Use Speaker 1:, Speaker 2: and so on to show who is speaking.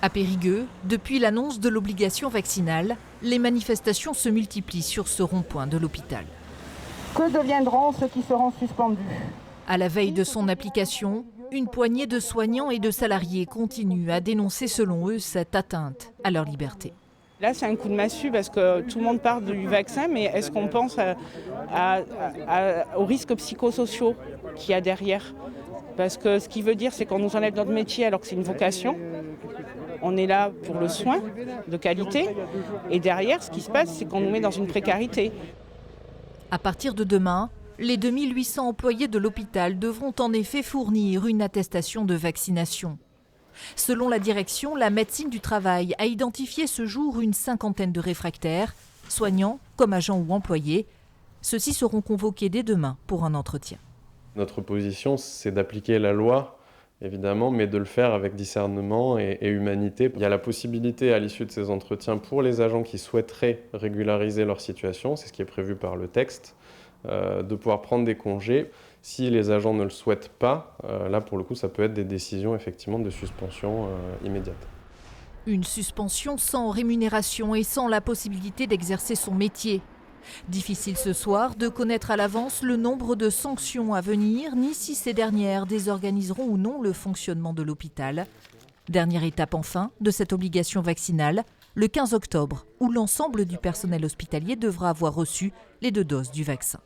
Speaker 1: À Périgueux, depuis l'annonce de l'obligation vaccinale, les manifestations se multiplient sur ce rond-point de l'hôpital.
Speaker 2: Que deviendront ceux qui seront suspendus?
Speaker 1: À la veille de son application, une poignée de soignants et de salariés continuent à dénoncer selon eux cette atteinte à leur liberté.
Speaker 2: Là, c'est un coup de massue parce que tout le monde parle du vaccin, mais est-ce qu'on pense aux risques psychosociaux qu'il y a derrière? Parce que ce qui veut dire, c'est qu'on nous enlève notre métier alors que c'est une vocation. On est là pour le soin de qualité. Et derrière, ce qui se passe, c'est qu'on nous met dans une précarité.
Speaker 1: À partir de demain, les 2800 employés de l'hôpital devront en effet fournir une attestation de vaccination. Selon la direction, la médecine du travail a identifié ce jour une cinquantaine de réfractaires, soignants comme agents ou employés. Ceux-ci seront convoqués dès demain pour un entretien.
Speaker 3: Notre position, c'est d'appliquer la loi, évidemment, mais de le faire avec discernement et humanité. Il y a la possibilité, à l'issue de ces entretiens, pour les agents qui souhaiteraient régulariser leur situation, c'est ce qui est prévu par le texte, de pouvoir prendre des congés. Si les agents ne le souhaitent pas, là, pour le coup, ça peut être des décisions, effectivement, de suspension immédiate.
Speaker 1: Une suspension sans rémunération et sans la possibilité d'exercer son métier. Difficile ce soir de connaître à l'avance le nombre de sanctions à venir, ni si ces dernières désorganiseront ou non le fonctionnement de l'hôpital. Dernière étape enfin de cette obligation vaccinale, le 15 octobre, où l'ensemble du personnel hospitalier devra avoir reçu les 2 doses du vaccin.